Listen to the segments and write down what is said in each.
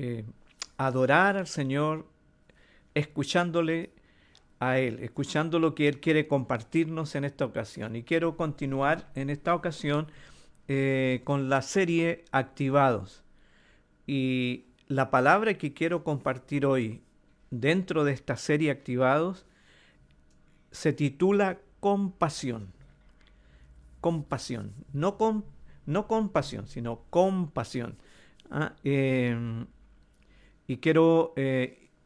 eh, adorar al Señor escuchándole a Él, escuchando lo que Él quiere compartirnos en esta ocasión. Y quiero continuar en esta ocasión con la serie Activados. Y la palabra que quiero compartir hoy dentro de esta serie Activados se titula compasión. Compasión. No compasión, sino compasión. Ah, y quiero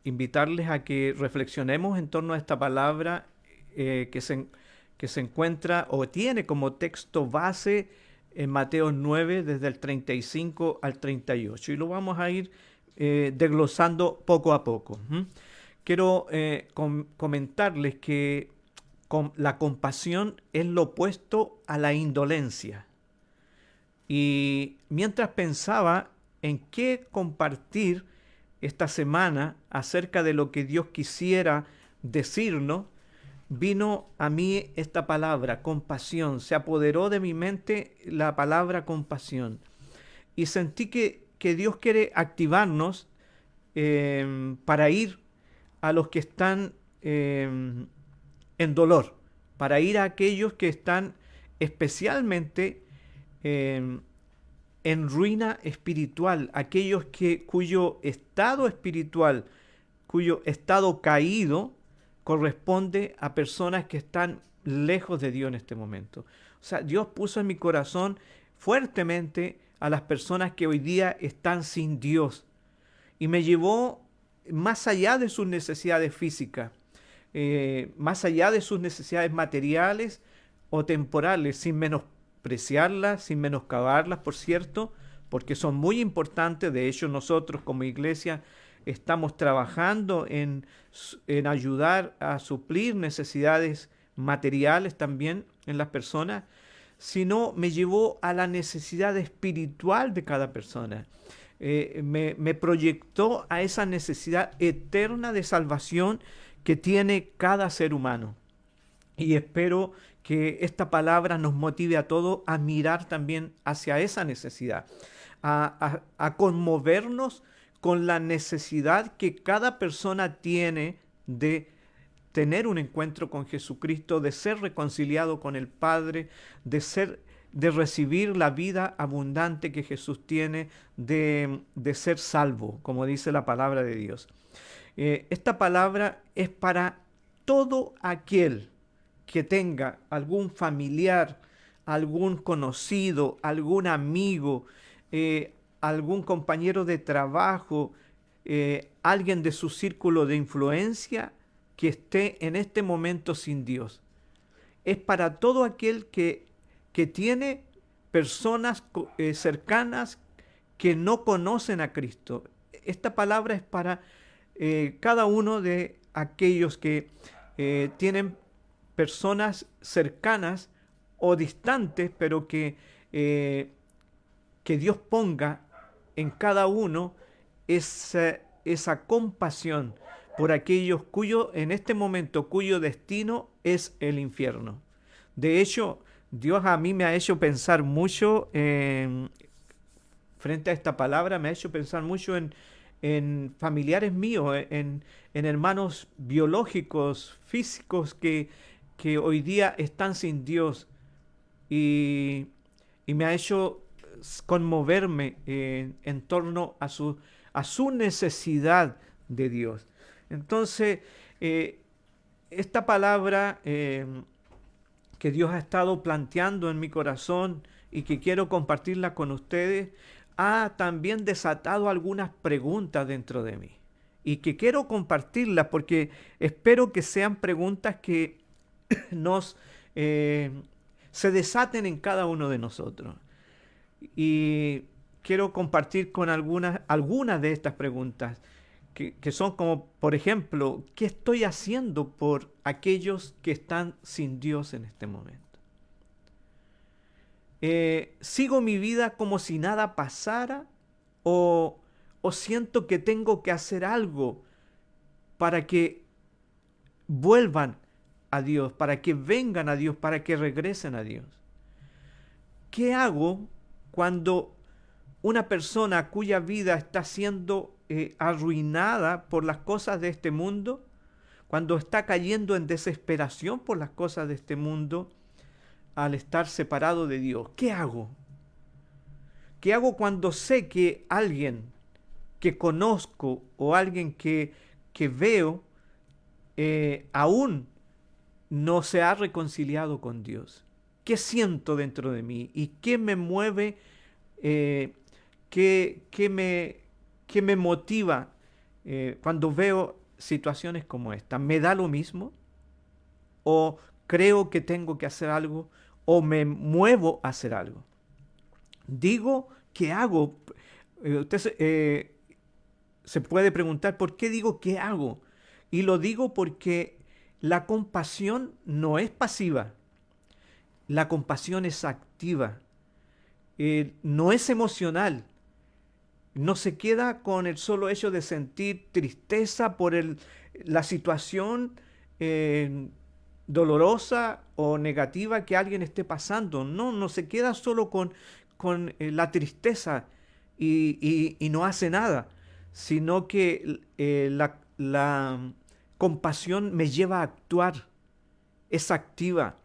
invitarles a que reflexionemos en torno a esta palabra que se encuentra o tiene como texto base en Mateo 9, desde el 35 al 38. Y lo vamos a ir desglosando poco a poco. Quiero comentarles que la compasión es lo opuesto a la indolencia. Y mientras pensaba en qué compartir esta semana acerca de lo que Dios quisiera decirnos, vino a mí esta palabra, compasión. Se apoderó de mi mente la palabra compasión. Y sentí que Dios quiere activarnos para ir a los que están en dolor, para ir a aquellos que están especialmente en ruina espiritual, aquellos cuyo estado espiritual, cuyo estado caído, corresponde a personas que están lejos de Dios en este momento. O sea, Dios puso en mi corazón fuertemente a las personas que hoy día están sin Dios y me llevó más allá de sus necesidades físicas, más allá de sus necesidades materiales o temporales, sin menospreciarlas, sin menoscabarlas, por cierto, porque son muy importantes. De hecho, nosotros como iglesia estamos trabajando en ayudar a suplir necesidades materiales también en las personas, sino me llevó a la necesidad espiritual de cada persona. Me proyectó a esa necesidad eterna de salvación que tiene cada ser humano. Y espero que esta palabra nos motive a todos a mirar también hacia esa necesidad, a conmovernos con la necesidad que cada persona tiene de tener un encuentro con Jesucristo, de ser reconciliado con el Padre, de recibir la vida abundante que Jesús tiene, de ser salvo, como dice la palabra de Dios. Esta palabra es para todo aquel que tenga algún familiar, algún conocido, algún amigo, algún compañero de trabajo, alguien de su círculo de influencia que esté en este momento sin Dios. Es para todo aquel que tiene personas cercanas que no conocen a Cristo. Esta palabra es para cada uno de aquellos que tienen personas cercanas o distantes, pero que Dios ponga en cada uno esa compasión por aquellos en este momento, cuyo destino es el infierno. De hecho, Dios a mí me ha hecho pensar mucho, frente a esta palabra, me ha hecho pensar mucho en familiares míos, en hermanos biológicos, físicos, que hoy día están sin Dios. Y me ha hecho conmoverme en torno a su necesidad de Dios. Entonces, esta palabra que Dios ha estado planteando en mi corazón y que quiero compartirla con ustedes, ha también desatado algunas preguntas dentro de mí. Y que quiero compartirlas porque espero que sean preguntas que nos se desaten en cada uno de nosotros. Y quiero compartir con algunas de estas preguntas que son como, por ejemplo, ¿qué estoy haciendo por aquellos que están sin Dios en este momento? ¿Sigo mi vida como si nada pasara o siento que tengo que hacer algo para que vuelvan a Dios, para que vengan a Dios, para que regresen a Dios? ¿Qué hago cuando una persona cuya vida está siendo arruinada por las cosas de este mundo, cuando está cayendo en desesperación por las cosas de este mundo, al estar separado de Dios, ¿qué hago? ¿Qué hago cuando sé que alguien que conozco o alguien que veo aún no se ha reconciliado con Dios? ¿Qué siento dentro de mí? ¿Y qué me mueve? ¿Qué me motiva cuando veo situaciones como esta? ¿Me da lo mismo? ¿O creo que tengo que hacer algo? ¿O me muevo a hacer algo? Digo, ¿qué hago? Se puede preguntar, ¿por qué digo qué hago? Y lo digo porque la compasión no es pasiva, la compasión es activa, no es emocional, no se queda con el solo hecho de sentir tristeza por la situación dolorosa o negativa que alguien esté pasando. No, no se queda solo con la tristeza y no hace nada, sino que la compasión me lleva a actuar, es activa.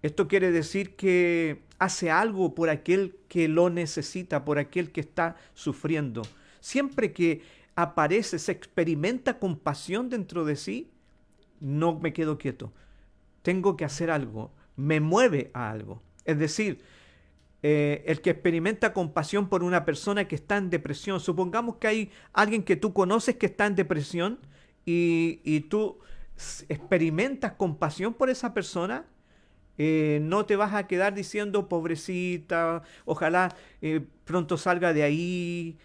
Esto quiere decir que hace algo por aquel que lo necesita, por aquel que está sufriendo. Siempre que aparece, se experimenta compasión dentro de sí, no me quedo quieto. Tengo que hacer algo, me mueve a algo. Es decir, el que experimenta compasión por una persona que está en depresión. Supongamos que hay alguien que tú conoces que está en depresión y tú experimentas compasión por esa persona. No te vas a quedar diciendo, pobrecita, ojalá pronto salga de ahí,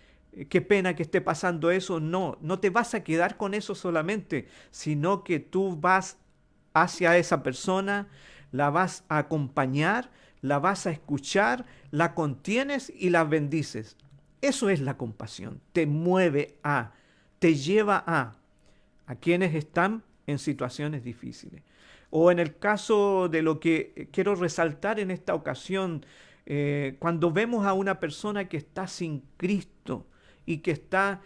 qué pena que esté pasando eso. No, no te vas a quedar con eso solamente, sino que tú vas hacia esa persona, la vas a acompañar, la vas a escuchar, la contienes y la bendices. Eso es la compasión. Te mueve te lleva a quienes están en situaciones difíciles. O en el caso de lo que quiero resaltar en esta ocasión, cuando vemos a una persona que está sin Cristo y que está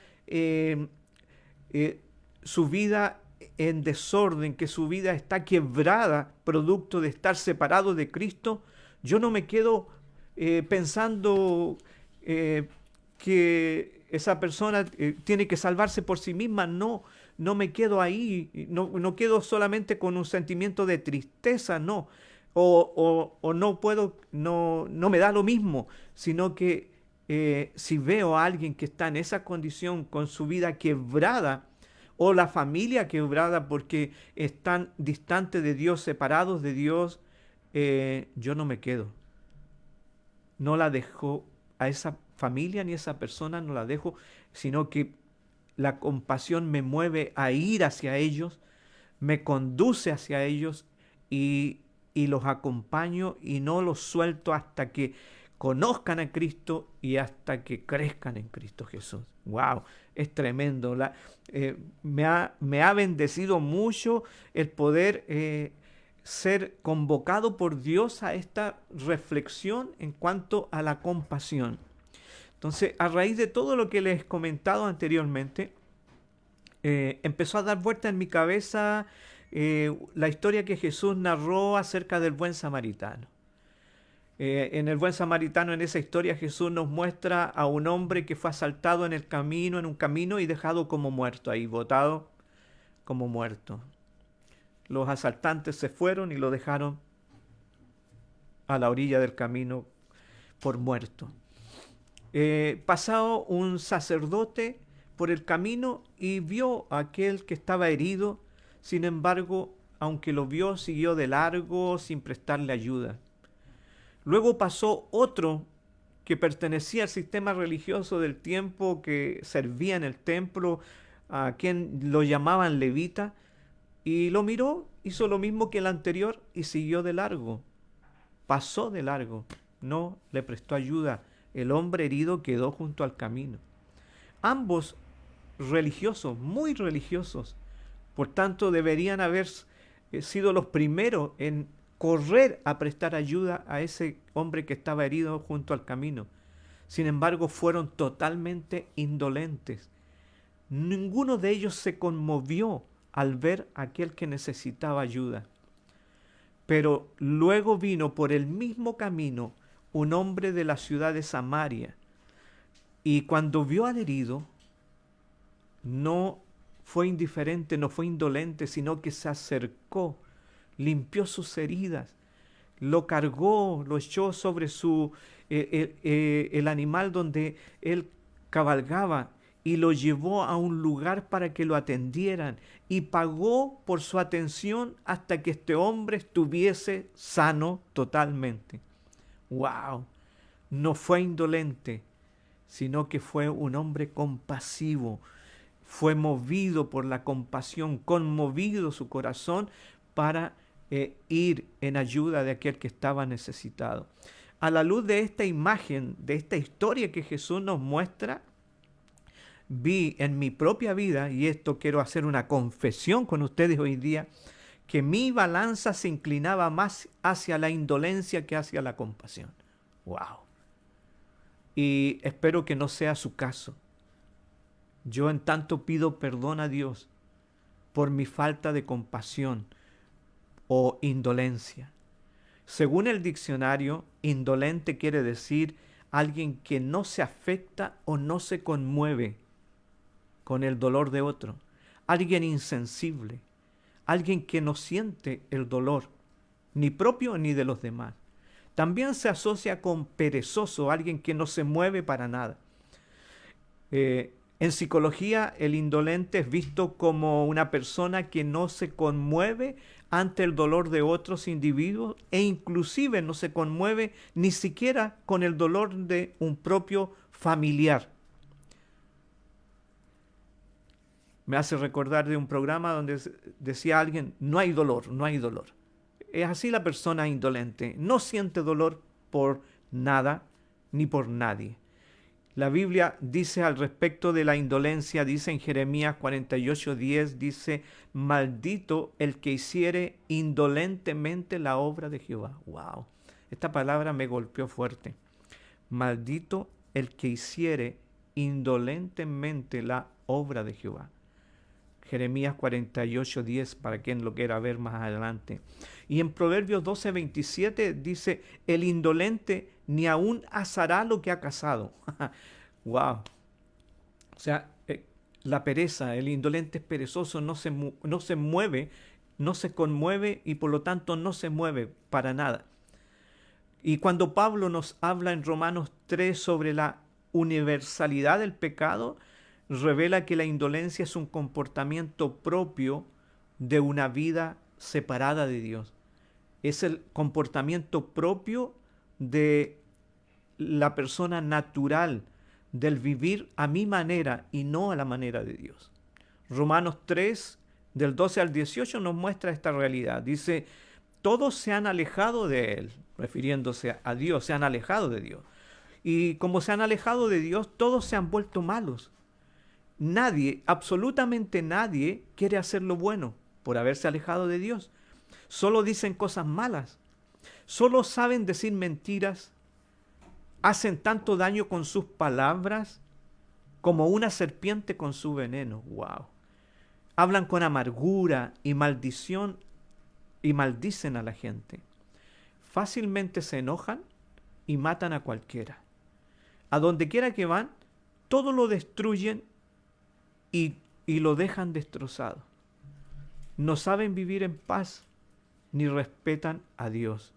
su vida en desorden, que su vida está quebrada, producto de estar separado de Cristo, yo no me quedo pensando que esa persona tiene que salvarse por sí misma. No, no me quedo ahí, no quedo solamente con un sentimiento de tristeza, no. O no puedo, no me da lo mismo, sino que si veo a alguien que está en esa condición con su vida quebrada, o la familia quebrada porque están distantes de Dios, separados de Dios, yo no me quedo. No la dejo a esa familia ni a esa persona, no la dejo, sino que la compasión me mueve a ir hacia ellos, me conduce hacia ellos y los acompaño y no los suelto hasta que conozcan a Cristo y hasta que crezcan en Cristo Jesús. ¡Wow! Es tremendo. Me ha bendecido mucho el poder ser convocado por Dios a esta reflexión en cuanto a la compasión. Entonces, a raíz de todo lo que les he comentado anteriormente, empezó a dar vuelta en mi cabeza la historia que Jesús narró acerca del buen samaritano. En el buen samaritano, en esa historia, Jesús nos muestra a un hombre que fue asaltado en un camino y dejado como muerto ahí, botado como muerto. Los asaltantes se fueron y lo dejaron a la orilla del camino por muerto. Pasado un sacerdote por el camino y vio a aquel que estaba herido. Sin embargo, aunque lo vio, siguió de largo sin prestarle ayuda. Luego pasó otro que pertenecía al sistema religioso del tiempo, que servía en el templo, a quien lo llamaban levita, y lo miró, hizo lo mismo que el anterior y siguió de largo. Pasó de largo, no le prestó ayuda. El hombre herido quedó junto al camino. Ambos religiosos, muy religiosos, por tanto deberían haber sido los primeros en correr a prestar ayuda a ese hombre que estaba herido junto al camino. Sin embargo, fueron totalmente indolentes. Ninguno de ellos se conmovió al ver a aquel que necesitaba ayuda. Pero luego vino por el mismo camino un hombre de la ciudad de Samaria, y cuando vio al herido, no fue indiferente, no fue indolente, sino que se acercó, limpió sus heridas, lo cargó, lo echó sobre el animal donde él cabalgaba, y lo llevó a un lugar para que lo atendieran, y pagó por su atención hasta que este hombre estuviese sano totalmente. ¡Wow! No fue indolente, sino que fue un hombre compasivo. Fue movido por la compasión, conmovido su corazón para ir en ayuda de aquel que estaba necesitado. A la luz de esta imagen, de esta historia que Jesús nos muestra, vi en mi propia vida, y esto quiero hacer una confesión con ustedes hoy día, que mi balanza se inclinaba más hacia la indolencia que hacia la compasión. ¡Wow! Y espero que no sea su caso. Yo en tanto pido perdón a Dios por mi falta de compasión o indolencia. Según el diccionario, indolente quiere decir alguien que no se afecta o no se conmueve con el dolor de otro, alguien insensible, alguien que no siente el dolor, ni propio ni de los demás. También se asocia con perezoso, alguien que no se mueve para nada. En psicología, el indolente es visto como una persona que no se conmueve ante el dolor de otros individuos, e inclusive no se conmueve ni siquiera con el dolor de un propio familiar. Me hace recordar de un programa donde decía alguien: no hay dolor, no hay dolor. Es así la persona indolente, no siente dolor por nada ni por nadie. La Biblia dice al respecto de la indolencia, dice en Jeremías 48:10, dice: maldito el que hiciere indolentemente la obra de Jehová. ¡Wow! Esta palabra me golpeó fuerte. Maldito el que hiciere indolentemente la obra de Jehová. Jeremías 48:10, para quien lo quiera ver más adelante. Y en Proverbios 12:27 dice: el indolente ni aún asará lo que ha cazado. ¡Wow! O sea, la pereza, el indolente es perezoso, no se mueve, no se conmueve, y por lo tanto no se mueve para nada. Y cuando Pablo nos habla en Romanos 3 sobre la universalidad del pecado, revela que la indolencia es un comportamiento propio de una vida separada de Dios. Es el comportamiento propio de la persona natural, del vivir a mi manera y no a la manera de Dios. Romanos 3, del 12 al 18, nos muestra esta realidad. Dice: todos se han alejado de Él, refiriéndose a Dios, se han alejado de Dios. Y como se han alejado de Dios, todos se han vuelto malos. Nadie, absolutamente nadie, quiere hacer lo bueno por haberse alejado de Dios. Solo dicen cosas malas. Solo saben decir mentiras. Hacen tanto daño con sus palabras como una serpiente con su veneno. ¡Wow! Hablan con amargura y maldición y maldicen a la gente. Fácilmente se enojan y matan a cualquiera. A donde quiera que van, todo lo destruyen y lo dejan destrozado. No saben vivir en paz ni respetan a Dios.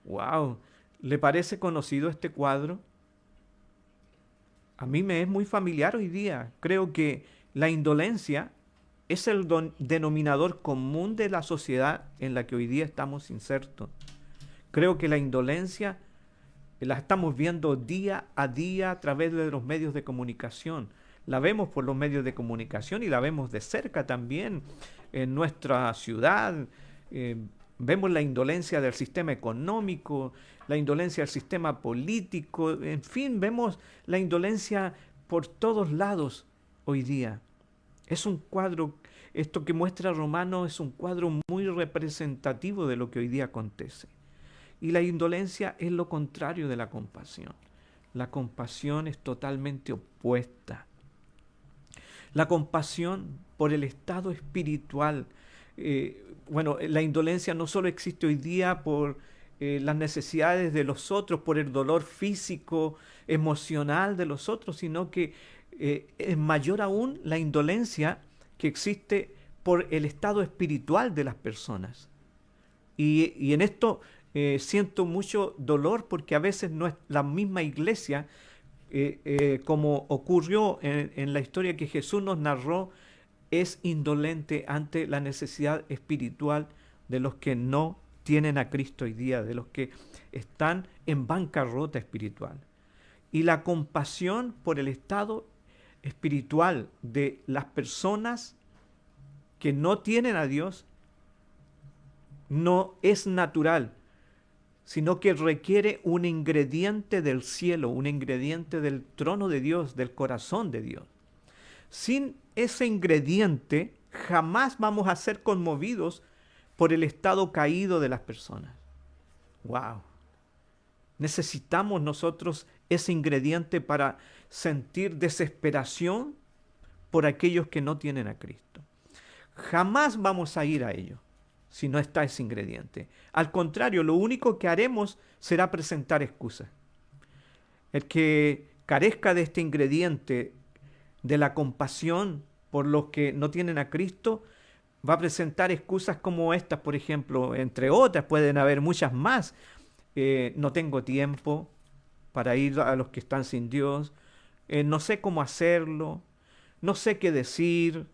¡Wow! ¿Le parece conocido este cuadro? A mí me es muy familiar hoy día. Creo que la indolencia es el denominador común de la sociedad en la que hoy día estamos insertos. Creo que la indolencia la estamos viendo día a día a través de los medios de comunicación. La vemos por los medios de comunicación y la vemos de cerca también en nuestra ciudad. Vemos la indolencia del sistema económico, la indolencia del sistema político, en fin, vemos la indolencia por todos lados hoy día. Es un cuadro, esto que muestra Romanos es un cuadro muy representativo de lo que hoy día acontece. Y la indolencia es lo contrario de la compasión. La compasión es totalmente opuesta. La compasión por el estado espiritual. La indolencia no solo existe hoy día por las necesidades de los otros, por el dolor físico, emocional de los otros, sino que es mayor aún la indolencia que existe por el estado espiritual de las personas. Y en esto siento mucho dolor porque a veces no es la misma iglesia, como ocurrió en la historia que Jesús nos narró, es indolente ante la necesidad espiritual de los que no tienen a Cristo hoy día, de los que están en bancarrota espiritual. Y la compasión por el estado espiritual de las personas que no tienen a Dios no es natural, sino que requiere un ingrediente del cielo, un ingrediente del trono de Dios, del corazón de Dios. Sin ese ingrediente, jamás vamos a ser conmovidos por el estado caído de las personas. ¡Wow! Necesitamos nosotros ese ingrediente para sentir desesperación por aquellos que no tienen a Cristo. Jamás vamos a ir a ellos si no está ese ingrediente. Al contrario, lo único que haremos será presentar excusas. El que carezca de este ingrediente de la compasión por los que no tienen a Cristo va a presentar excusas como estas, por ejemplo, entre otras, pueden haber muchas más. No tengo tiempo para ir a los que están sin Dios, no sé cómo hacerlo, no sé qué decir,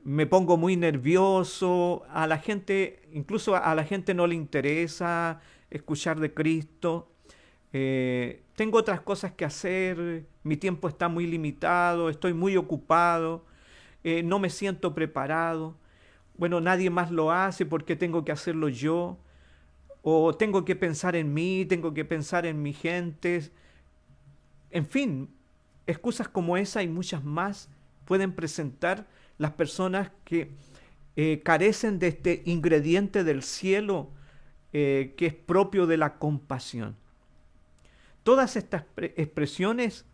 me pongo muy nervioso, a la gente, incluso a la gente no le interesa escuchar de Cristo, tengo otras cosas que hacer, mi tiempo está muy limitado, estoy muy ocupado, no me siento preparado, bueno, nadie más lo hace porque tengo que hacerlo yo, o tengo que pensar en mí, tengo que pensar en mi gente, en fin, excusas como esa y muchas más pueden presentar las personas que carecen de este ingrediente del cielo que es propio de la compasión. Todas estas expresiones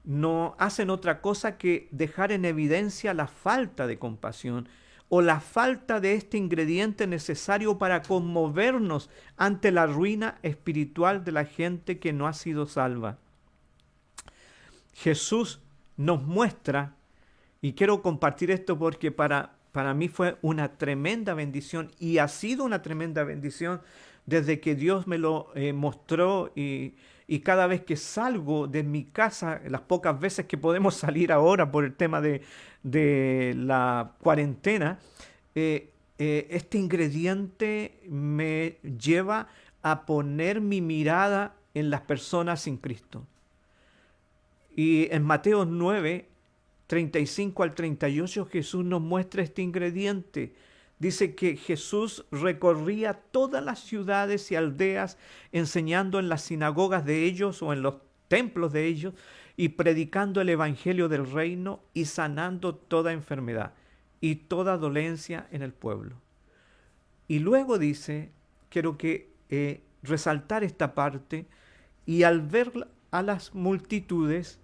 no hacen otra cosa que dejar en evidencia la falta de compasión o la falta de este ingrediente necesario para conmovernos ante la ruina espiritual de la gente que no ha sido salva. Jesús nos muestra, y quiero compartir esto porque para mí fue una tremenda bendición y ha sido una tremenda bendición desde que Dios me lo mostró y cada vez que salgo de mi casa, las pocas veces que podemos salir ahora por el tema de la cuarentena, este ingrediente me lleva a poner mi mirada en las personas sin Cristo. Y en Mateo 9, 35 al 38, Jesús nos muestra este ingrediente. Dice que Jesús recorría todas las ciudades y aldeas, enseñando en las sinagogas de ellos o en los templos de ellos, y predicando el evangelio del reino y sanando toda enfermedad y toda dolencia en el pueblo. Y luego dice, quiero que resaltar esta parte, y al ver a las multitudes,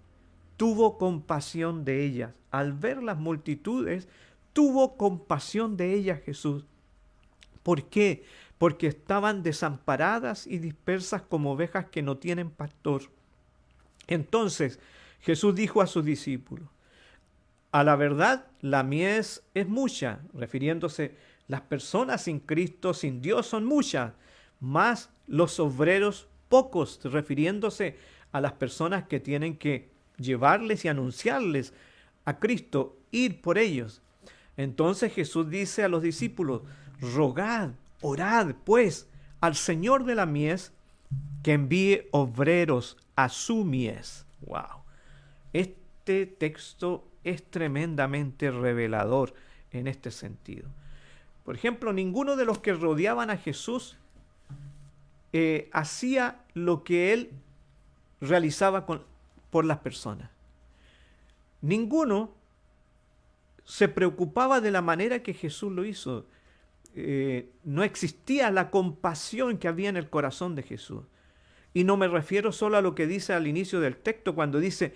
tuvo compasión de ellas. Al ver las multitudes, tuvo compasión de ellas Jesús. ¿Por qué? Porque estaban desamparadas y dispersas como ovejas que no tienen pastor. Entonces Jesús dijo a sus discípulos, a la verdad la mies es mucha, refiriéndose, las personas sin Cristo, sin Dios son muchas, mas los obreros pocos, refiriéndose a las personas que tienen que llevarles y anunciarles a Cristo, ir por ellos. Entonces Jesús dice a los discípulos, rogad, orad pues al Señor de la mies que envíe obreros a su mies. Wow. Este texto es tremendamente revelador en este sentido. Por ejemplo, ninguno de los que rodeaban a Jesús hacía lo que él realizaba por las personas. Ninguno se preocupaba de la manera que Jesús lo hizo. No existía la compasión que había en el corazón de Jesús. Y no me refiero solo a lo que dice al inicio del texto, cuando dice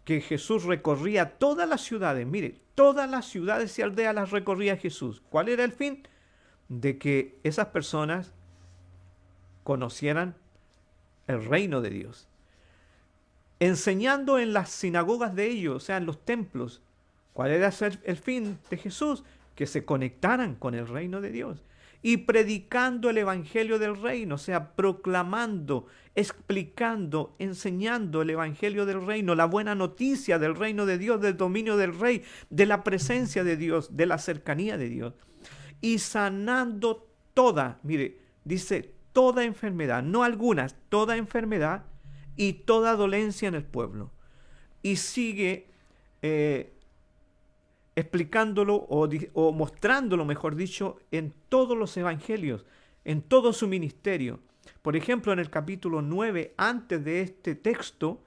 que Jesús recorría todas las ciudades. Mire, todas las ciudades y aldeas las recorría Jesús. ¿Cuál era el fin? De que esas personas conocieran el reino de Dios. Enseñando en las sinagogas de ellos, o sea, en los templos. ¿Cuál era el fin de Jesús? Que se conectaran con el reino de Dios. Y predicando el evangelio del reino, o sea, proclamando, explicando, enseñando el evangelio del reino, la buena noticia del reino de Dios, del dominio del rey, de la presencia de Dios, de la cercanía de Dios. Y sanando toda, mire, dice toda enfermedad, no algunas, toda enfermedad y toda dolencia en el pueblo. Y sigue explicándolo o mostrándolo, mejor dicho, en todos los evangelios, en todo su ministerio. Por ejemplo, en el capítulo 9, antes de este texto,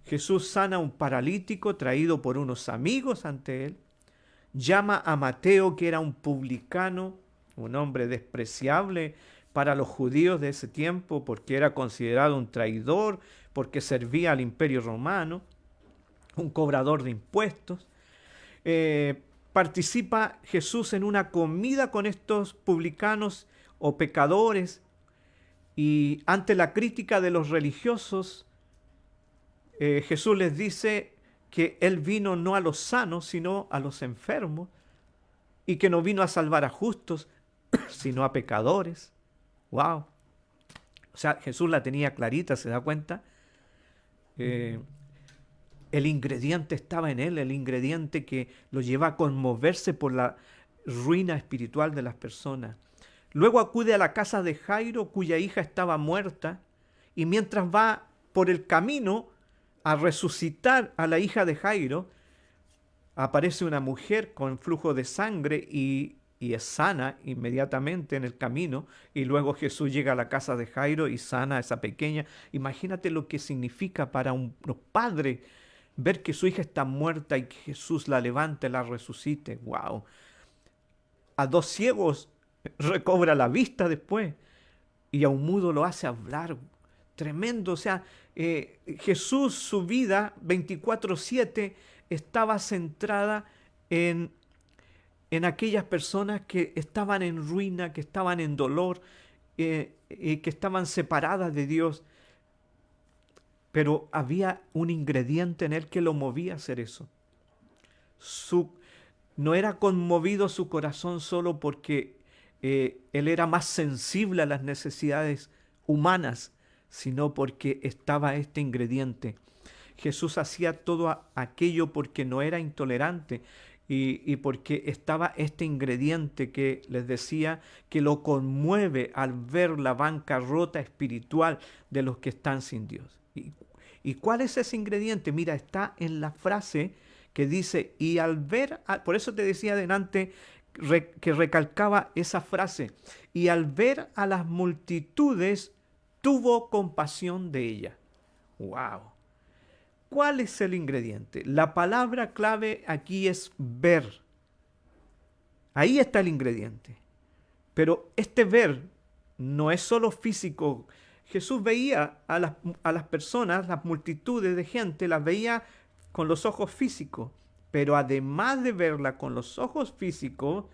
Jesús sana a un paralítico traído por unos amigos ante él. Llama a Mateo, que era un publicano, un hombre despreciable para los judíos de ese tiempo, porque era considerado un traidor, porque servía al imperio romano, un cobrador de impuestos. Participa Jesús en una comida con estos publicanos o pecadores, y ante la crítica de los religiosos, Jesús les dice que Él vino no a los sanos, sino a los enfermos, y que no vino a salvar a justos, sino a pecadores. ¡Wow! O sea, Jesús la tenía clarita, ¿se da cuenta? El ingrediente estaba en Él, el ingrediente que lo lleva a conmoverse por la ruina espiritual de las personas. Luego acude a la casa de Jairo, cuya hija estaba muerta, y mientras va por el camino a resucitar a la hija de Jairo, aparece una mujer con flujo de sangre y es sana inmediatamente en el camino, y luego Jesús llega a la casa de Jairo y sana a esa pequeña. Imagínate lo que significa para unos padres ver que su hija está muerta y que Jesús la levante, la resucite. ¡Wow! A dos ciegos recobra la vista después, y a un mudo lo hace hablar. Tremendo. O sea, Jesús, su vida 24/7 estaba centrada en aquellas personas que estaban en ruina, que estaban en dolor, que estaban separadas de Dios. Pero había un ingrediente en él que lo movía a hacer eso. No era conmovido su corazón solo porque él era más sensible a las necesidades humanas, sino porque estaba este ingrediente. Jesús hacía todo aquello porque no era intolerante y porque estaba este ingrediente que les decía que lo conmueve al ver la bancarrota espiritual de los que están sin Dios. ¿Y cuál es ese ingrediente? Mira, está en la frase que dice, y al ver, por eso te decía adelante que recalcaba esa frase, y al ver a las multitudes, tuvo compasión de ella. ¡Wow! ¿Cuál es el ingrediente? La palabra clave aquí es ver. Ahí está el ingrediente. Pero este ver no es solo físico. Jesús veía a las personas, las multitudes de gente, las veía con los ojos físicos. Pero además de verla con los ojos físicos,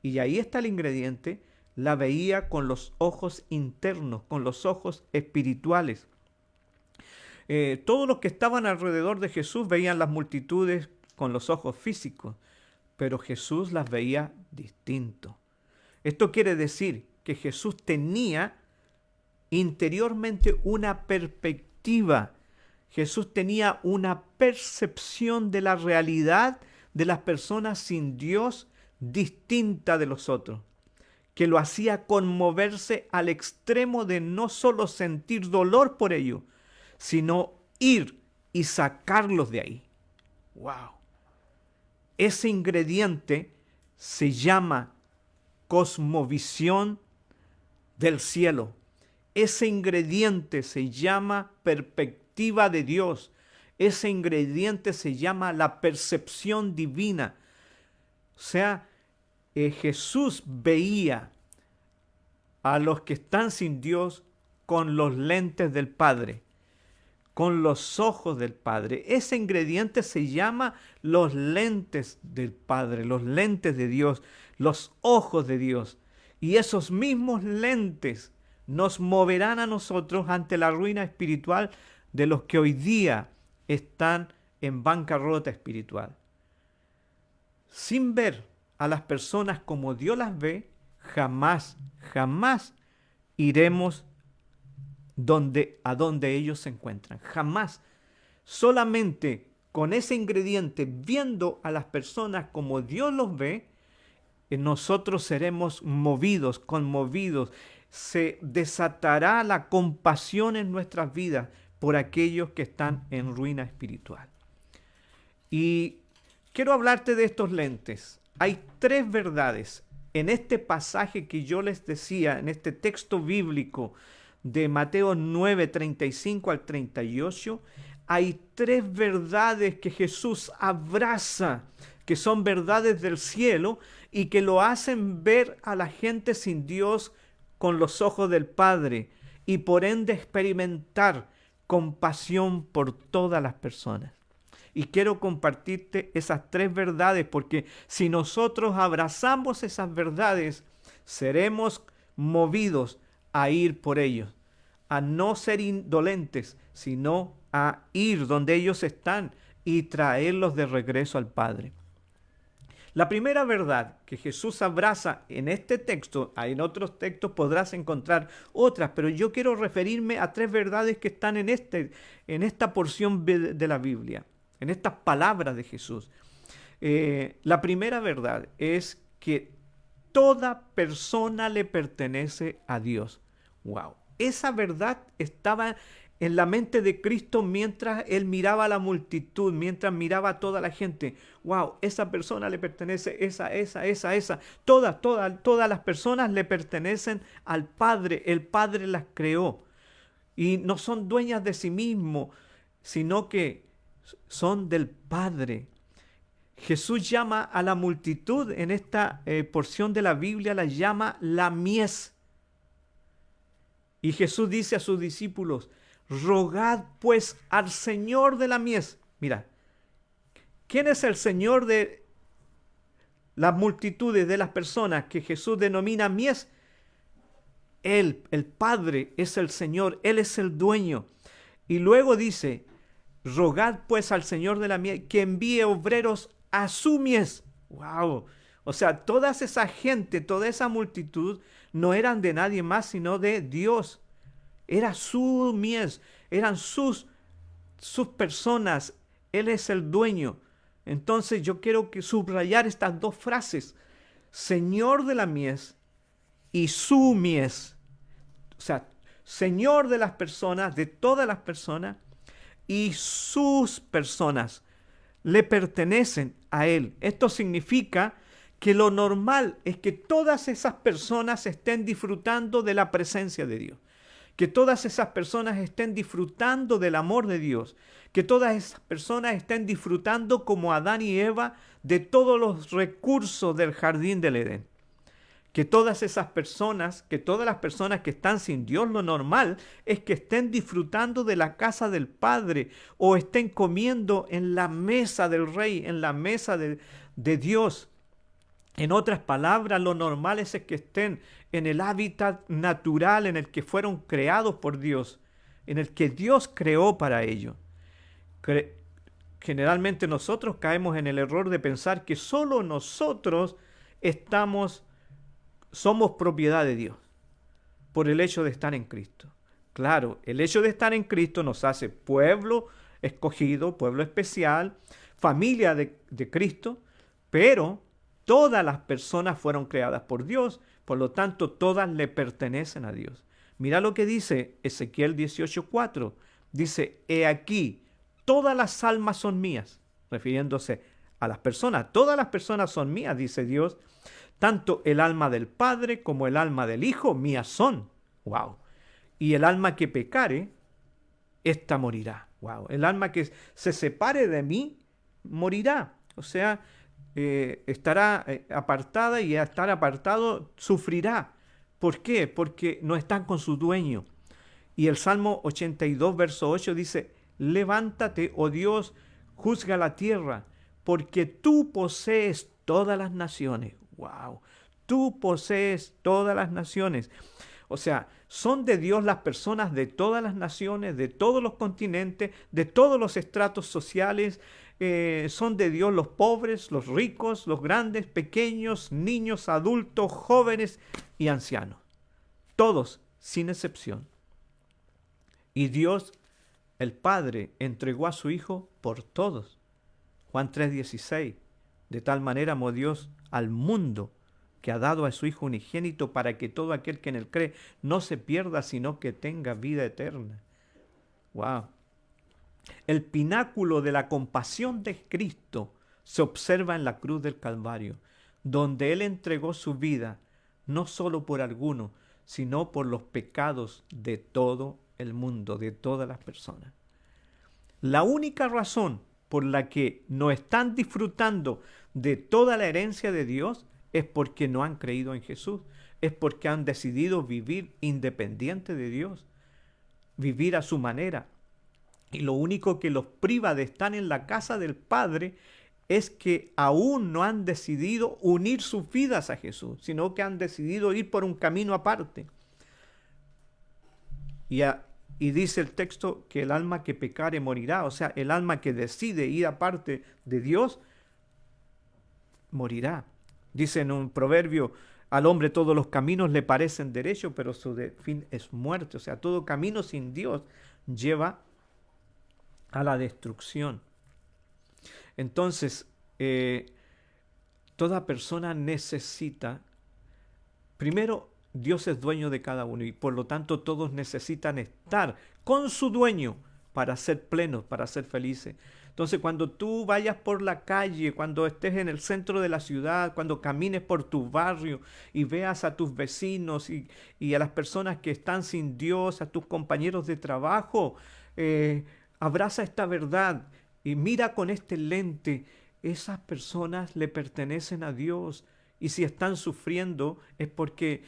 y ahí está el ingrediente, la veía con los ojos internos, con los ojos espirituales. Todos los que estaban alrededor de Jesús veían las multitudes con los ojos físicos, pero Jesús las veía distinto. Esto quiere decir que Jesús tenía interiormente una perspectiva. Jesús tenía una percepción de la realidad de las personas sin Dios distinta de los otros, que lo hacía conmoverse al extremo de no solo sentir dolor por ello, sino ir y sacarlos de ahí. ¡Wow! Ese ingrediente se llama cosmovisión del cielo. Ese ingrediente se llama perspectiva de Dios. Ese ingrediente se llama la percepción divina. O sea, Jesús veía a los que están sin Dios con los lentes del Padre, con los ojos del Padre. Ese ingrediente se llama los lentes del Padre, los lentes de Dios, los ojos de Dios. Y esos mismos lentes nos moverán a nosotros ante la ruina espiritual de los que hoy día están en bancarrota espiritual. Sin ver a las personas como Dios las ve, jamás iremos a donde ellos se encuentran. Jamás. Solamente con ese ingrediente, viendo a las personas como Dios los ve, nosotros seremos movidos, conmovidos. Se desatará la compasión en nuestras vidas por aquellos que están en ruina espiritual. Y quiero hablarte de estos lentes. Hay 3 verdades en este pasaje que yo les decía, en este texto bíblico de Mateo 9, 35 al 38. Hay 3 verdades que Jesús abraza, que son verdades del cielo y que lo hacen ver a la gente sin Dios con los ojos del Padre y por ende experimentar compasión por todas las personas. Y quiero compartirte esas 3 verdades porque si nosotros abrazamos esas verdades, seremos movidos a ir por ellos, a no ser indolentes, sino a ir donde ellos están y traerlos de regreso al Padre. La primera verdad que Jesús abraza en este texto, en otros textos podrás encontrar otras, pero yo quiero referirme a 3 verdades que están en esta porción de la Biblia, en estas palabras de Jesús. La primera verdad es que toda persona le pertenece a Dios. ¡Wow! Esa verdad estaba en la mente de Cristo mientras Él miraba a la multitud, mientras miraba a toda la gente. ¡Wow! Esa persona le pertenece, esa. Todas las personas le pertenecen al Padre. El Padre las creó. Y no son dueñas de sí mismos, sino que son del Padre. Jesús llama a la multitud en esta porción de la Biblia, la llama la mies. Y Jesús dice a sus discípulos, rogad pues al Señor de la mies. Mira, ¿quién es el Señor de las multitudes, de las personas que Jesús denomina mies? Él, el Padre, es el Señor, Él es el dueño. Y luego dice, rogad pues al Señor de la mies que envíe obreros a su mies. ¡Wow! O sea, toda esa gente, toda esa multitud no eran de nadie más sino de Dios. Era su mies, eran sus personas. Él es el dueño. Entonces yo quiero subrayar estas 2 frases. Señor de la mies y su mies. O sea, Señor de las personas, de todas las personas, y sus personas le pertenecen a Él. Esto significa que lo normal es que todas esas personas estén disfrutando de la presencia de Dios, que todas esas personas estén disfrutando del amor de Dios, que todas esas personas estén disfrutando como Adán y Eva de todos los recursos del jardín del Edén. Que todas las personas que están sin Dios, lo normal es que estén disfrutando de la casa del Padre o estén comiendo en la mesa del Rey, en la mesa de Dios. En otras palabras, lo normal es que estén en el hábitat natural en el que fueron creados por Dios, en el que Dios creó para ellos. Generalmente nosotros caemos en el error de pensar que solo nosotros somos propiedad de Dios por el hecho de estar en Cristo. Claro, el hecho de estar en Cristo nos hace pueblo escogido, pueblo especial, familia de Cristo, pero todas las personas fueron creadas por Dios, por lo tanto todas le pertenecen a Dios. Mira lo que dice Ezequiel 18:4. Dice, he aquí, todas las almas son mías, refiriéndose a las personas. Todas las personas son mías, dice Dios. Tanto el alma del Padre como el alma del Hijo mías son. ¡Wow! Y el alma que pecare, ésta morirá. ¡Wow! El alma que se separe de mí, morirá. O sea, estará apartada y al estar apartado sufrirá. ¿Por qué? Porque no están con su dueño. Y el Salmo 82, verso 8 dice, levántate, oh Dios, juzga la tierra, porque tú posees todas las naciones. ¡Wow! Tú posees todas las naciones. O sea, son de Dios las personas de todas las naciones, de todos los continentes, de todos los estratos sociales. Son de Dios los pobres, los ricos, los grandes, pequeños, niños, adultos, jóvenes y ancianos. Todos, sin excepción. Y Dios, el Padre, entregó a su Hijo por todos. Juan 3:16. De tal manera amó Dios al mundo, que ha dado a su Hijo unigénito, para que todo aquel que en él cree no se pierda, sino que tenga vida eterna. ¡Wow! El pináculo de la compasión de Cristo se observa en la cruz del Calvario, donde Él entregó su vida, no solo por algunos, sino por los pecados de todo el mundo, de todas las personas. La única razón por la que no están disfrutando de toda la herencia de Dios es porque no han creído en Jesús, es porque han decidido vivir independiente de Dios, vivir a su manera. Y lo único que los priva de estar en la casa del Padre es que aún no han decidido unir sus vidas a Jesús, sino que han decidido ir por un camino aparte. Y dice el texto que el alma que pecare morirá. O sea, el alma que decide ir aparte de Dios morirá. Dice en un proverbio, al hombre todos los caminos le parecen derechos, pero su fin es muerte. O sea, todo camino sin Dios lleva a la destrucción. Entonces, toda persona necesita, primero, Dios es dueño de cada uno y por lo tanto todos necesitan estar con su dueño para ser plenos, para ser felices. Entonces, cuando tú vayas por la calle, cuando estés en el centro de la ciudad, cuando camines por tu barrio y veas a tus vecinos y a las personas que están sin Dios, a tus compañeros de trabajo, abraza esta verdad y mira con este lente. Esas personas le pertenecen a Dios y si están sufriendo es porque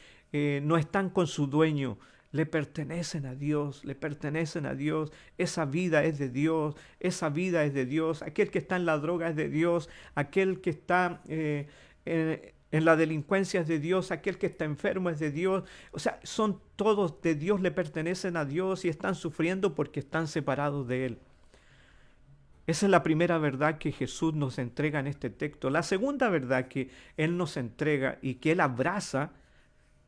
no están con su dueño. Le pertenecen a Dios, le pertenecen a Dios. Esa vida es de Dios, esa vida es de Dios. Aquel que está en la droga es de Dios, aquel que está en la delincuencia es de Dios, aquel que está enfermo es de Dios. O sea, son todos de Dios, le pertenecen a Dios y están sufriendo porque están separados de Él. Esa es la primera verdad que Jesús nos entrega en este texto. La segunda verdad que Él nos entrega y que Él abraza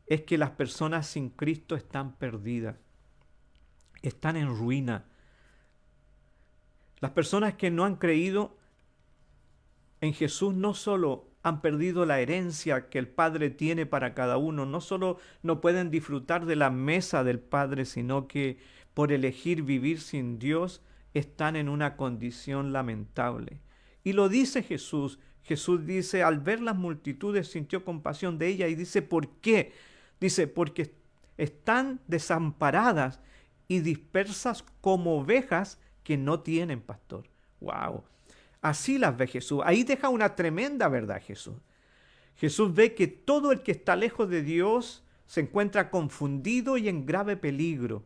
es que las personas sin Cristo están perdidas, están en ruina. Las personas que no han creído en Jesús no solo han perdido la herencia que el Padre tiene para cada uno, no solo no pueden disfrutar de la mesa del Padre, sino que por elegir vivir sin Dios están en una condición lamentable. Y lo dice Jesús. Jesús dice, al ver las multitudes sintió compasión de ellas y dice, ¿por qué? Dice, porque están desamparadas y dispersas como ovejas que no tienen pastor. ¡Wow! Así las ve Jesús. Ahí deja una tremenda verdad Jesús. Jesús ve que todo el que está lejos de Dios se encuentra confundido y en grave peligro,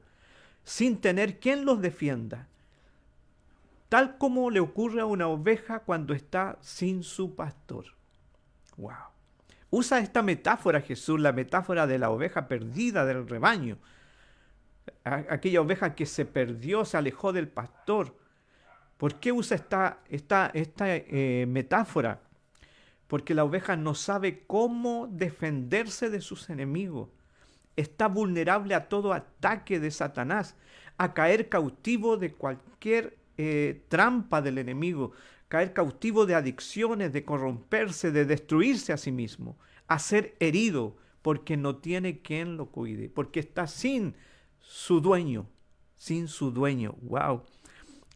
sin tener quien los defienda, tal como le ocurre a una oveja cuando está sin su pastor. ¡Wow! Usa esta metáfora Jesús, la metáfora de la oveja perdida del rebaño. Aquella oveja que se perdió, se alejó del pastor. ¿Por qué usa esta metáfora? Porque la oveja no sabe cómo defenderse de sus enemigos. Está vulnerable a todo ataque de Satanás, a caer cautivo de cualquier trampa del enemigo, caer cautivo de adicciones, de corromperse, de destruirse a sí mismo, a ser herido porque no tiene quien lo cuide, porque está sin su dueño, sin su dueño. ¡Wow!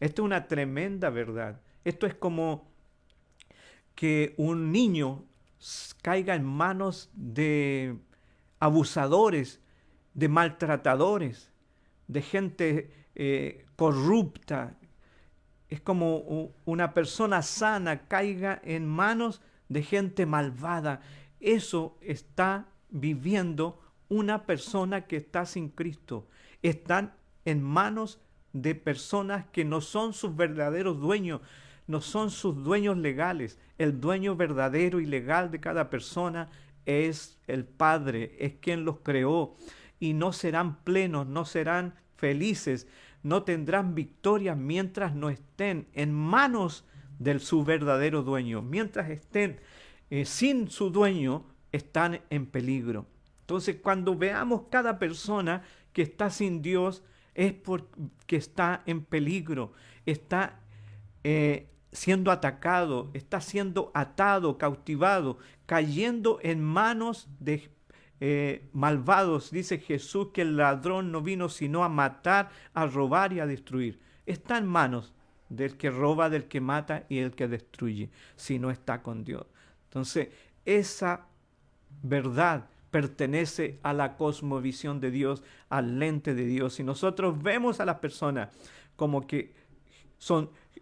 Esto es una tremenda verdad. Esto es como que un niño caiga en manos de abusadores, de maltratadores, de gente corrupta. Es como una persona sana caiga en manos de gente malvada. Eso está viviendo una persona que está sin Cristo. Están en manos de personas que no son sus verdaderos dueños, no son sus dueños legales. El dueño verdadero y legal de cada persona es el Padre, es quien los creó, y no serán plenos, no serán felices, no tendrán victoria mientras no estén en manos de su verdadero dueño. Mientras estén sin su dueño, están en peligro. Entonces, cuando veamos cada persona que está sin Dios, es porque está en peligro, está siendo atacado, está siendo atado, cautivado, cayendo en manos de malvados. Dice Jesús que el ladrón no vino sino a matar, a robar y a destruir. Está en manos del que roba, del que mata y del que destruye, si no está con Dios. Entonces, esa verdad pertenece a la cosmovisión de Dios, al lente de Dios. Si nosotros vemos a las personas como que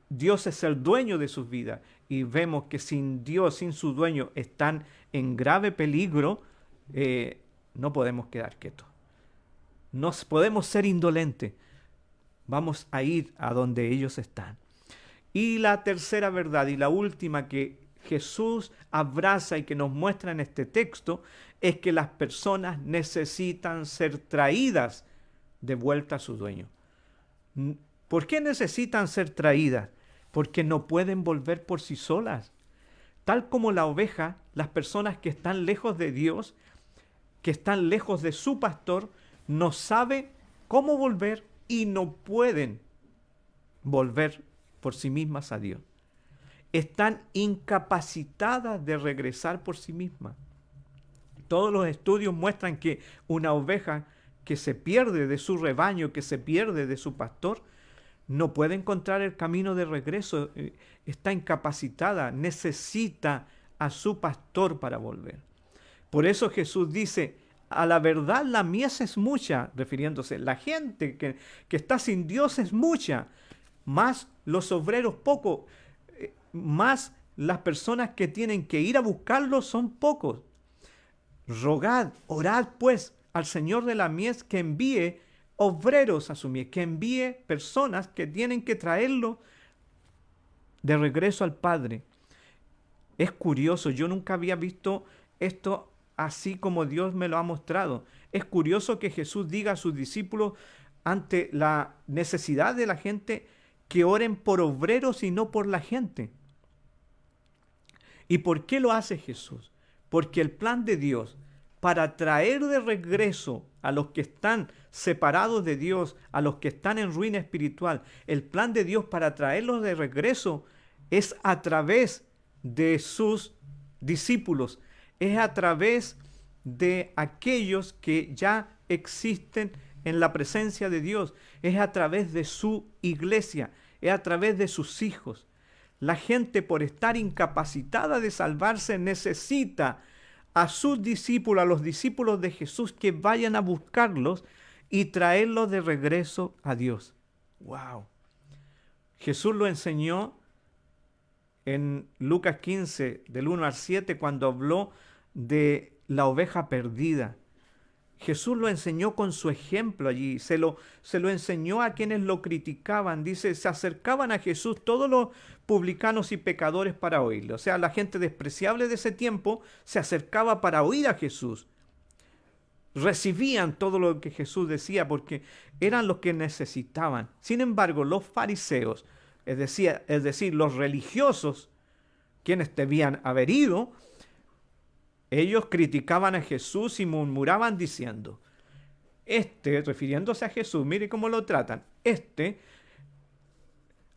Dios es el dueño de sus vidas, y vemos que sin Dios, sin su dueño, están en grave peligro, no podemos quedar quietos. No podemos ser indolentes. Vamos a ir a donde ellos están. Y la tercera verdad y la última que Jesús abraza y que nos muestra en este texto es que las personas necesitan ser traídas de vuelta a su dueño. ¿Por qué necesitan ser traídas? Porque no pueden volver por sí solas. Tal como la oveja, las personas que están lejos de Dios, que están lejos de su pastor, no saben cómo volver y no pueden volver por sí mismas a Dios. Están incapacitadas de regresar por sí mismas. Todos los estudios muestran que una oveja que se pierde de su rebaño, que se pierde de su pastor, no puede encontrar el camino de regreso, está incapacitada, necesita a su pastor para volver. Por eso Jesús dice, a la verdad la mies es mucha, refiriéndose, la gente que está sin Dios es mucha, más los obreros pocos, más las personas que tienen que ir a buscarlo son pocos. Rogad, orad pues al Señor de la mies que envíe obreros a su mies, que envíe personas que tienen que traerlo de regreso al Padre. Es curioso, yo nunca había visto esto así como Dios me lo ha mostrado. Es curioso que Jesús diga a sus discípulos ante la necesidad de la gente que oren por obreros y no por la gente. ¿Y por qué lo hace Jesús? Porque el plan de Dios para traer de regreso a los que están separados de Dios, a los que están en ruina espiritual, el plan de Dios para traerlos de regreso es a través de sus discípulos, es a través de aquellos que ya existen en la presencia de Dios, es a través de su iglesia, es a través de sus hijos. La gente, por estar incapacitada de salvarse, necesita a sus discípulos, a los discípulos de Jesús, que vayan a buscarlos y traerlos de regreso a Dios. ¡Wow! Jesús lo enseñó en Lucas 15, del 1 al 7, cuando habló de la oveja perdida. Jesús lo enseñó con su ejemplo allí, se lo enseñó a quienes lo criticaban. Dice, se acercaban a Jesús todos los publicanos y pecadores para oírle. O sea, la gente despreciable de ese tiempo se acercaba para oír a Jesús. Recibían todo lo que Jesús decía porque eran los que necesitaban. Sin embargo, los fariseos, es decir, los religiosos, quienes debían haber ido, ellos criticaban a Jesús y murmuraban diciendo, refiriéndose a Jesús, mire cómo lo tratan,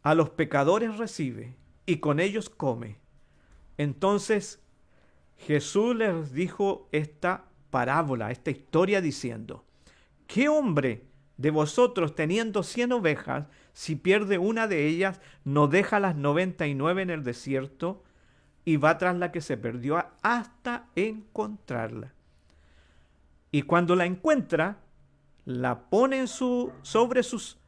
a los pecadores recibe y con ellos come. Entonces Jesús les dijo esta parábola, esta historia diciendo, ¿qué hombre de vosotros teniendo 100 ovejas, si pierde una de ellas, no deja las 99 en el desierto y va tras la que se perdió hasta encontrarla? Y cuando la encuentra, la pone sobre sus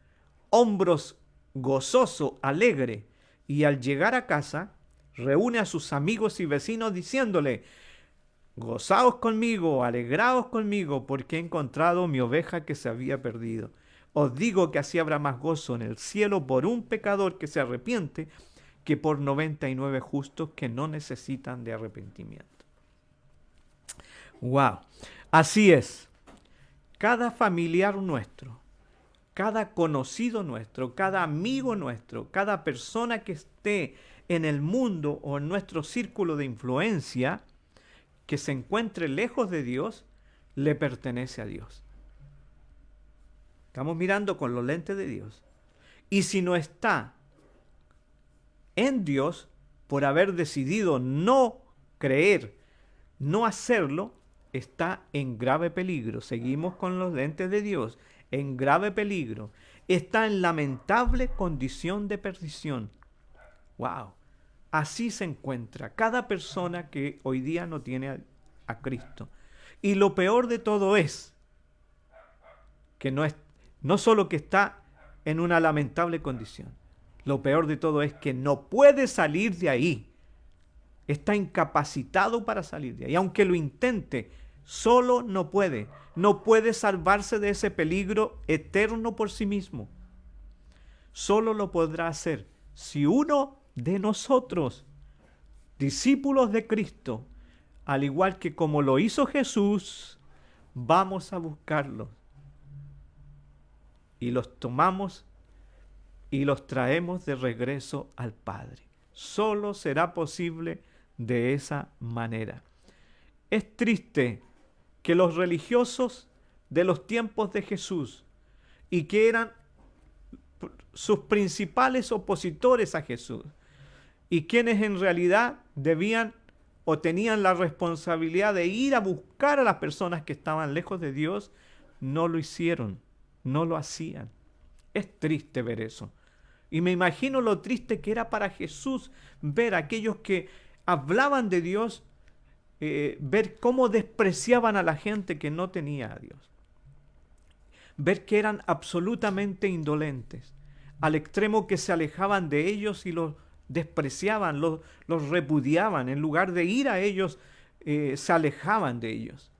hombros gozoso, alegre, y al llegar a casa, reúne a sus amigos y vecinos diciéndole, gozaos conmigo, alegraos conmigo, porque he encontrado mi oveja que se había perdido. Os digo que así habrá más gozo en el cielo por un pecador que se arrepiente que por 99 justos que no necesitan de arrepentimiento. ¡Wow! Así es. Cada familiar nuestro, cada conocido nuestro, cada amigo nuestro, cada persona que esté en el mundo o en nuestro círculo de influencia, que se encuentre lejos de Dios, le pertenece a Dios. Estamos mirando con los lentes de Dios. Y si no está en Dios, por haber decidido no creer, no hacerlo, está en grave peligro. Seguimos con los lentes de Dios. En grave peligro. Está en lamentable condición de perdición. ¡Wow! Así se encuentra cada persona que hoy día no tiene a Cristo. Y lo peor de todo es que no solo que está en una lamentable condición, lo peor de todo es que no puede salir de ahí. Está incapacitado para salir de ahí. Aunque lo intente, solo no puede. No puede salvarse de ese peligro eterno por sí mismo. Solo lo podrá hacer si uno de nosotros, discípulos de Cristo, al igual que como lo hizo Jesús, vamos a buscarlos y los tomamos y los traemos de regreso al Padre. Solo será posible de esa manera. Es triste que los religiosos de los tiempos de Jesús y que eran sus principales opositores a Jesús y quienes en realidad debían o tenían la responsabilidad de ir a buscar a las personas que estaban lejos de Dios, no lo hicieron, no lo hacían. Es triste ver eso. Y me imagino lo triste que era para Jesús ver a aquellos que hablaban de Dios, ver cómo despreciaban a la gente que no tenía a Dios. Ver que eran absolutamente indolentes, al extremo que se alejaban de ellos y los despreciaban, los repudiaban. En lugar de ir a ellos, se alejaban de ellos.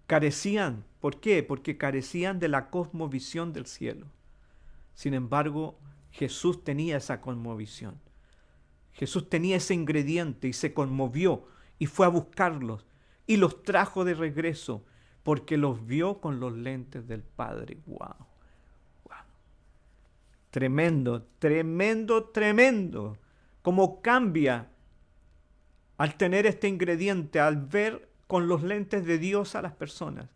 Carecían. ¿Por qué? Porque carecían de la cosmovisión del cielo. Sin embargo, Jesús tenía esa cosmovisión. Jesús tenía ese ingrediente y se conmovió y fue a buscarlos y los trajo de regreso porque los vio con los lentes del Padre. ¡Wow! ¡Wow! Tremendo, tremendo, tremendo. Cómo cambia al tener este ingrediente, al ver con los lentes de Dios a las personas.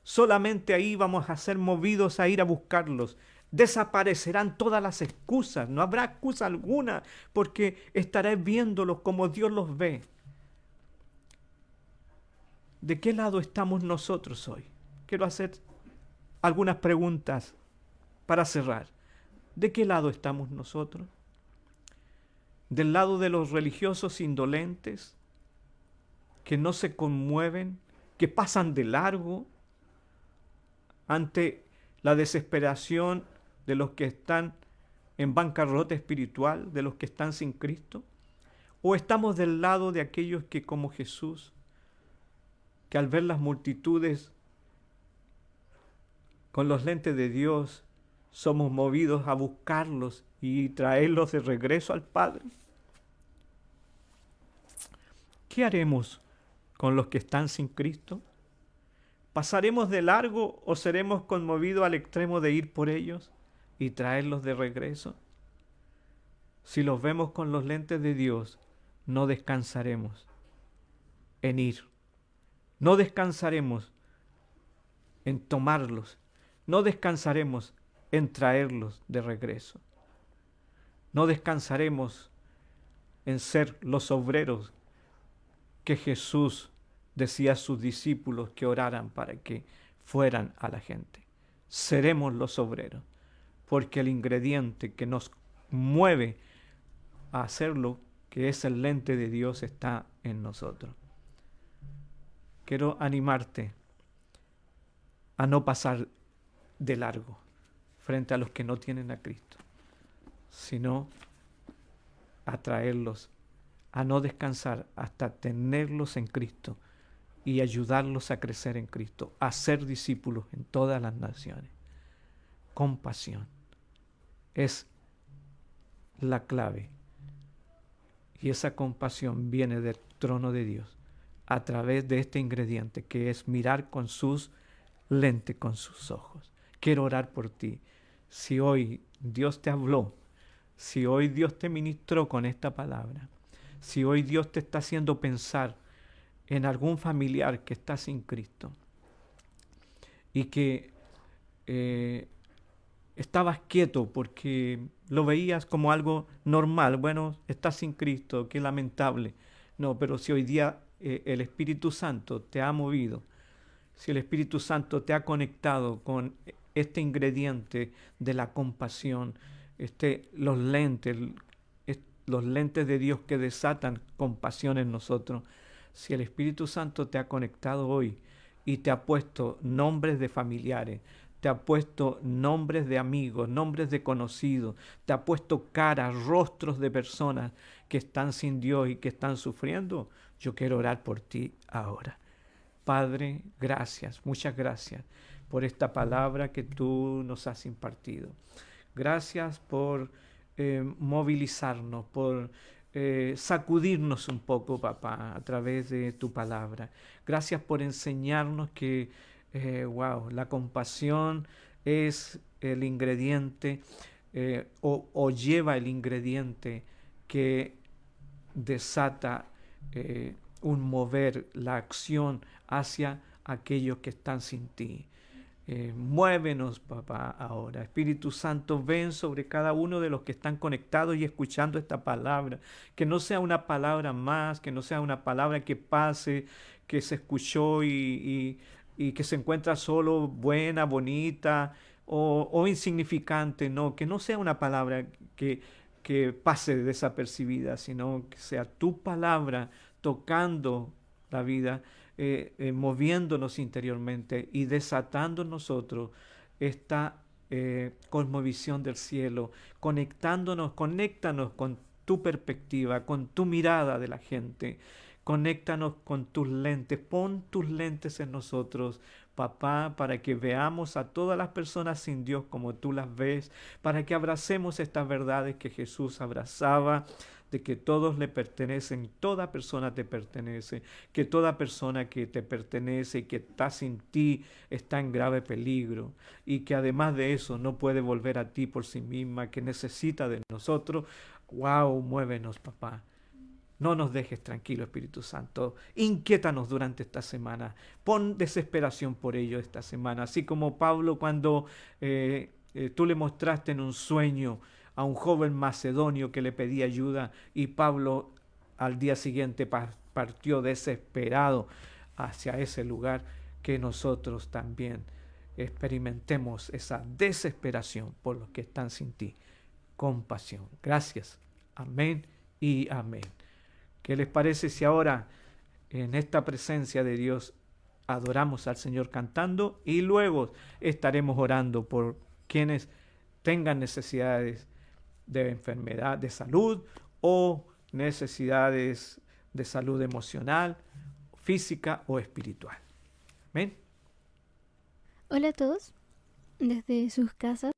Solamente ahí vamos a ser movidos a ir a buscarlos. Desaparecerán todas las excusas, no habrá excusa alguna, porque estarás viéndolos como Dios los ve. ¿De qué lado estamos nosotros hoy? Quiero hacer algunas preguntas para cerrar. ¿De qué lado estamos nosotros? ¿Del lado de los religiosos indolentes, que no se conmueven, que pasan de largo ante la desesperación de los que están en bancarrota espiritual, de los que están sin Cristo? ¿O estamos del lado de aquellos que, como Jesús, que al ver las multitudes con los lentes de Dios, somos movidos a buscarlos y traerlos de regreso al Padre? ¿Qué haremos con los que están sin Cristo? ¿Pasaremos de largo o seremos conmovidos al extremo de ir por ellos y traerlos de regreso? Si los vemos con los lentes de Dios, no descansaremos en ir. No descansaremos en tomarlos. No descansaremos en traerlos de regreso. No descansaremos en ser los obreros que Jesús decía a sus discípulos que oraran para que fueran a la gente. Seremos los obreros, porque el ingrediente que nos mueve a hacerlo, que es el lente de Dios, está en nosotros. Quiero animarte a no pasar de largo frente a los que no tienen a Cristo, sino a traerlos, a no descansar hasta tenerlos en Cristo y ayudarlos a crecer en Cristo, a ser discípulos en todas las naciones. compasión. Es la clave. Y esa compasión viene del trono de Dios a través de este ingrediente que es mirar con sus lentes, con sus ojos. Quiero orar por ti. Si hoy Dios te habló, si hoy Dios te ministró con esta palabra, si hoy Dios te está haciendo pensar en algún familiar que está sin Cristo y que estabas quieto porque lo veías como algo normal, bueno, estás sin Cristo, qué lamentable. No, pero si hoy día el Espíritu Santo te ha movido, si el Espíritu Santo te ha conectado con este ingrediente de la compasión, los lentes de Dios que desatan compasión en nosotros, si el Espíritu Santo te ha conectado hoy y te ha puesto nombres de familiares, te ha puesto nombres de amigos, nombres de conocidos, te ha puesto caras, rostros de personas que están sin Dios y que están sufriendo, yo quiero orar por ti ahora. Padre, gracias, muchas gracias por esta palabra que tú nos has impartido. Gracias por movilizarnos, por sacudirnos un poco, papá, a través de tu palabra. Gracias por enseñarnos que, la compasión es el ingrediente o lleva el ingrediente que desata un mover, la acción hacia aquellos que están sin ti. Muévenos, papá, ahora. Espíritu Santo, ven sobre cada uno de los que están conectados y escuchando esta palabra. Que no sea una palabra más, que no sea una palabra que pase, que se escuchó y que se encuentra solo buena, bonita o insignificante. No, que no sea una palabra que pase desapercibida, sino que sea tu palabra tocando la vida, moviéndonos interiormente y desatando en nosotros esta cosmovisión del cielo, conéctanos con tu perspectiva, con tu mirada de la gente, conéctanos con tus lentes, pon tus lentes en nosotros, papá, para que veamos a todas las personas sin Dios como tú las ves, para que abracemos estas verdades que Jesús abrazaba, de que todos le pertenecen, toda persona te pertenece, que toda persona que te pertenece y que está sin ti está en grave peligro y que además de eso no puede volver a ti por sí misma, que necesita de nosotros. Wow, muévenos, papá. No nos dejes tranquilo, Espíritu Santo. Inquiétanos durante esta semana. Pon desesperación por ello esta semana. Así como Pablo cuando tú le mostraste en un sueño a un joven macedonio que le pedía ayuda y Pablo al día siguiente partió desesperado hacia ese lugar, que nosotros también experimentemos esa desesperación por los que están sin ti. Compasión. Gracias. Amén y amén. ¿Qué les parece si ahora en esta presencia de Dios adoramos al Señor cantando y luego estaremos orando por quienes tengan necesidades de enfermedad, de salud o necesidades de salud emocional, física o espiritual? Amén. Hola a todos, desde sus casas.